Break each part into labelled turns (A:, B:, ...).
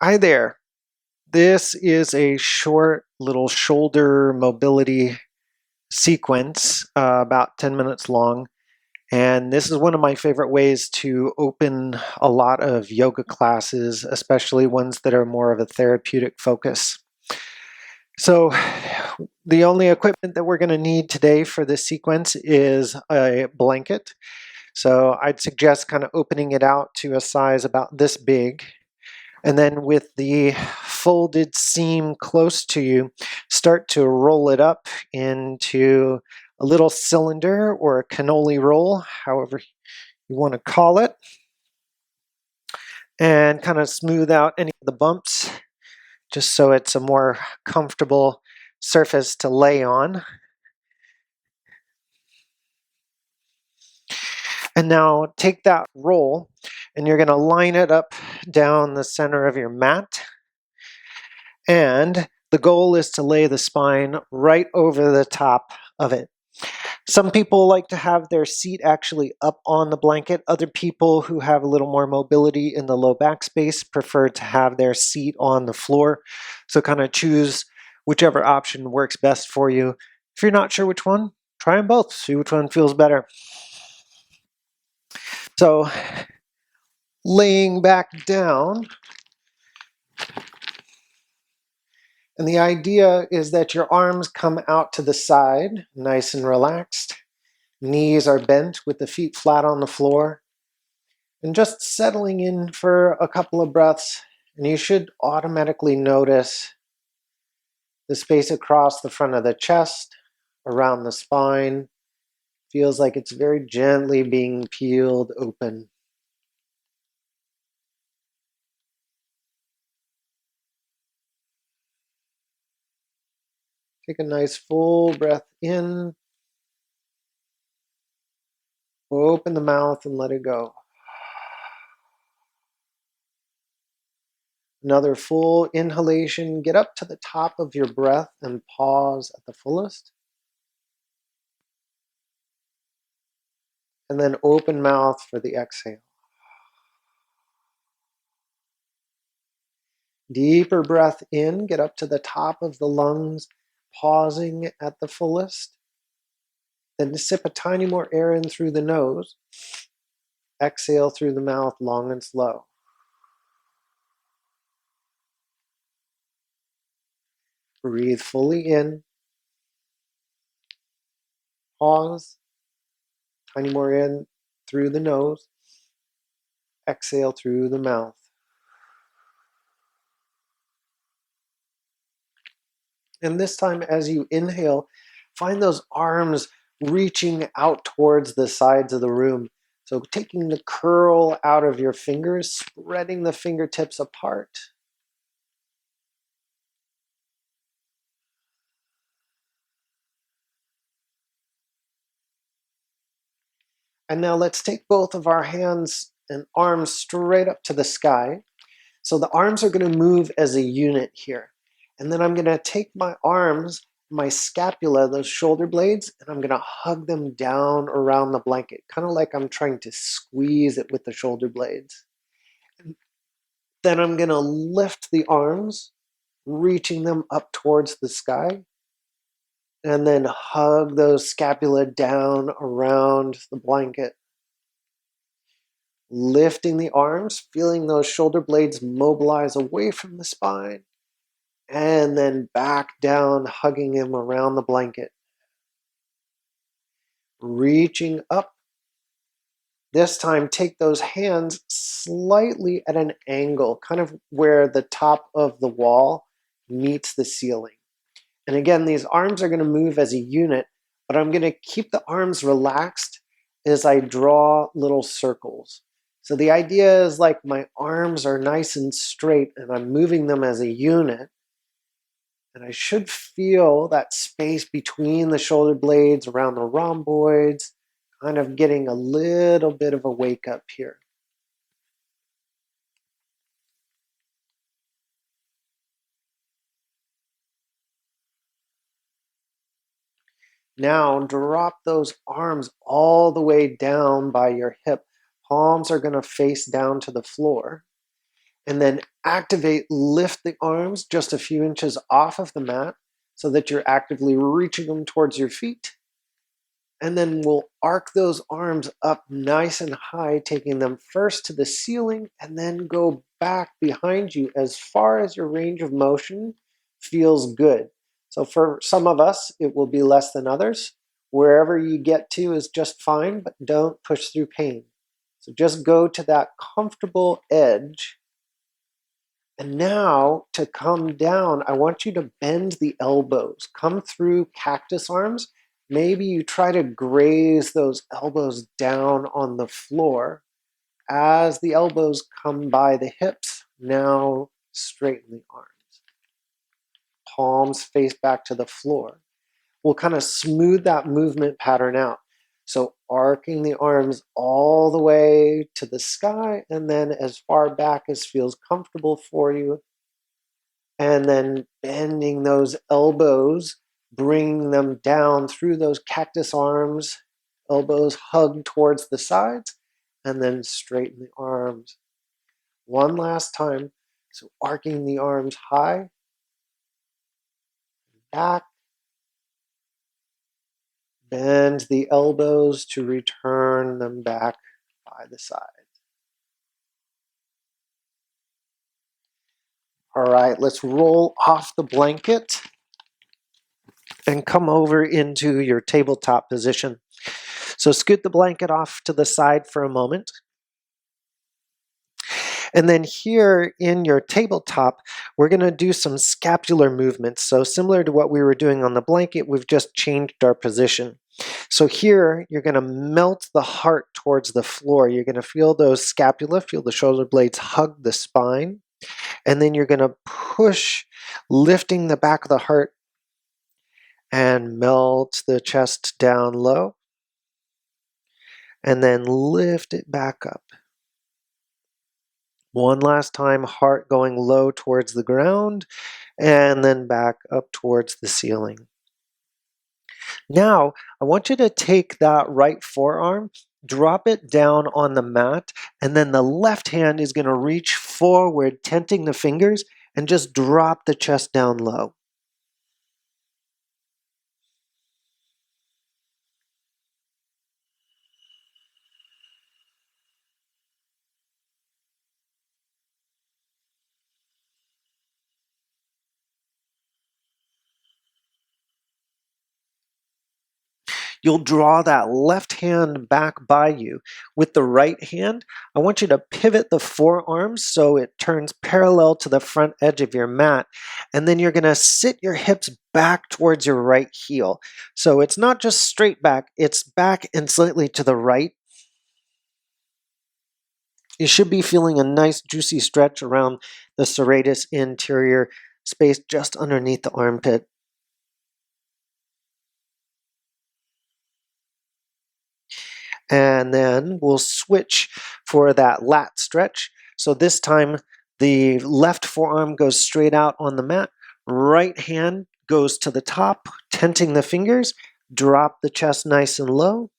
A: Hi there. This is a short little shoulder mobility sequence, about 10 minutes long. And this is one of my favorite ways to open a lot of yoga classes, especially ones that are more of a therapeutic focus. So, the only equipment that we're going to need today for this sequence is a blanket. So, I'd suggest kind of opening it out to a size about this big. And then with the folded seam close to you, start to roll it up into a little cylinder or a cannoli roll, however you want to call it, and kind of smooth out any of the bumps just so it's a more comfortable surface to lay on. And now take that roll and you're going to line it up down the center of your mat. And the goal is to lay the spine right over the top of it. Some people like to have their seat actually up on the blanket. Other people who have a little more mobility in the low back space prefer to have their seat on the floor. So kind of choose whichever option works best for you. If you're not sure which one, try them both. See which one feels better. So laying back down, and the idea is that your arms come out to the side, nice and relaxed. Knees are bent with the feet flat on the floor. And just settling in for a couple of breaths, and you should automatically notice the space across the front of the chest, around the spine. Feels like it's very gently being peeled open. Take a nice full breath in. Open the mouth and let it go. Another full inhalation. Get up to the top of your breath and pause at the fullest. And then open mouth for the exhale. Deeper breath in. Get up to the top of the lungs, pausing at the fullest. Then sip a tiny more air in through the nose. Exhale through the mouth long and slow. Breathe fully in. Pause. Tiny more in through the nose. Exhale through the mouth. And this time, as you inhale, find those arms reaching out towards the sides of the room. So taking the curl out of your fingers, spreading the fingertips apart. And now let's take both of our hands and arms straight up to the sky. So the arms are going to move as a unit here. And then I'm going to take my arms, my scapula, those shoulder blades, and I'm going to hug them down around the blanket, kind of like I'm trying to squeeze it with the shoulder blades. And then I'm going to lift the arms, reaching them up towards the sky, and then hug those scapula down around the blanket. Lifting the arms, feeling those shoulder blades mobilize away from the spine, and then back down, hugging him around the blanket. Reaching up. This time, take those hands slightly at an angle, kind of where the top of the wall meets the ceiling. And again, these arms are going to move as a unit, but I'm going to keep the arms relaxed as I draw little circles. So the idea is like my arms are nice and straight and I'm moving them as a unit. And I should feel that space between the shoulder blades, around the rhomboids, kind of getting a little bit of a wake up here. Now drop those arms all the way down by your hip. Palms are going to face down to the floor. And then activate, lift the arms just a few inches off of the mat so that you're actively reaching them towards your feet. And then we'll arc those arms up nice and high, taking them first to the ceiling and then go back behind you as far as your range of motion feels good. So for some of us, it will be less than others. Wherever you get to is just fine, but don't push through pain. So just go to that comfortable edge. And now to come down, I want you to bend the elbows. Come through cactus arms. Maybe you try to graze those elbows down on the floor. As the elbows come by the hips, now straighten the arms. Palms face back to the floor. We'll kind of smooth that movement pattern out. So arcing the arms all the way to the sky and then as far back as feels comfortable for you. And then bending those elbows, bringing them down through those cactus arms, elbows hugged towards the sides, and then straighten the arms. One last time. So arcing the arms high, back, bend the elbows to return them back by the side. All right, let's roll off the blanket and come over into your tabletop position. So scoot the blanket off to the side for a moment. And then here in your tabletop, we're going to do some scapular movements. So similar to what we were doing on the blanket, we've just changed our position. So here, you're going to melt the heart towards the floor. You're going to feel those scapula, feel the shoulder blades hug the spine. And then you're going to push, lifting the back of the heart and melt the chest down low. And then lift it back up. One last time, heart going low towards the ground and then back up towards the ceiling. Now, I want you to take that right forearm, drop it down on the mat, and then the left hand is going to reach forward, tenting the fingers, and just drop the chest down low. You'll draw that left hand back by you. With the right hand, I want you to pivot the forearms so it turns parallel to the front edge of your mat. And then you're going to sit your hips back towards your right heel. So it's not just straight back, it's back and slightly to the right. You should be feeling a nice juicy stretch around the serratus anterior space just underneath the armpit. And then we'll switch for that lat stretch. So this time the left forearm goes straight out on the mat. Right hand goes to the top, tenting the fingers. Drop the chest nice and low.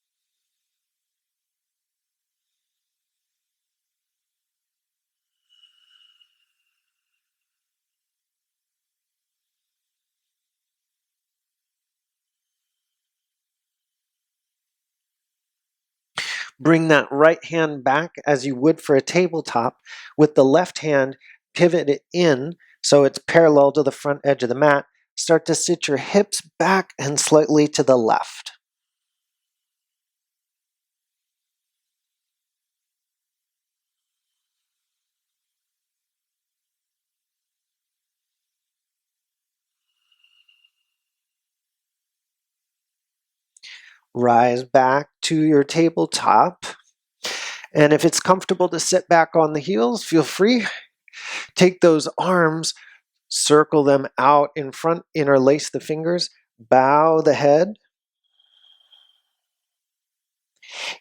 A: Bring that right hand back as you would for a tabletop. With the left hand, pivot it in so it's parallel to the front edge of the mat. Start to sit your hips back and slightly to the left. Rise back to your tabletop. And if it's comfortable to sit back on the heels, feel free. Take those arms, circle them out in front, interlace the fingers, bow the head.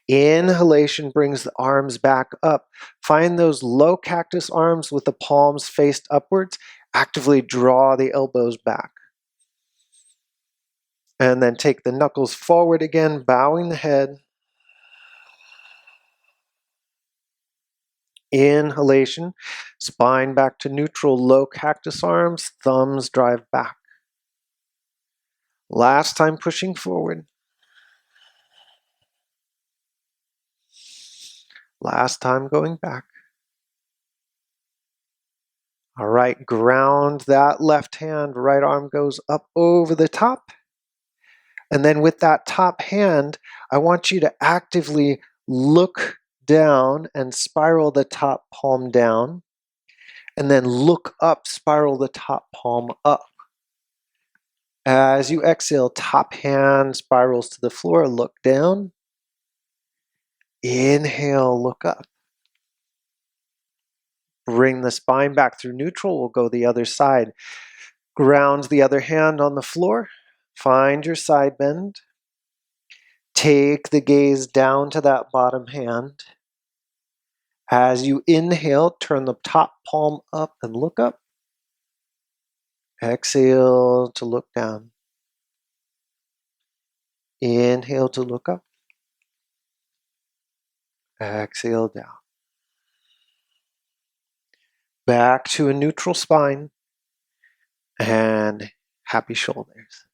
A: Inhalation brings the arms back up. Find those low cactus arms with the palms faced upwards. Actively draw the elbows back. And then take the knuckles forward again, bowing the head. Inhalation, spine back to neutral, low cactus arms, thumbs drive back. Last time pushing forward. Last time going back. All right, ground that left hand, right arm goes up over the top. And then with that top hand, I want you to actively look down and spiral the top palm down. And then look up, spiral the top palm up. As you exhale, top hand spirals to the floor, look down. Inhale, look up. Bring the spine back through neutral. We'll go the other side. Ground the other hand on the floor. Find your side bend. Take the gaze down to that bottom hand. As you inhale, turn the top palm up and look up. Exhale to look down. Inhale to look up. Exhale down. Back to a neutral spine and happy shoulders.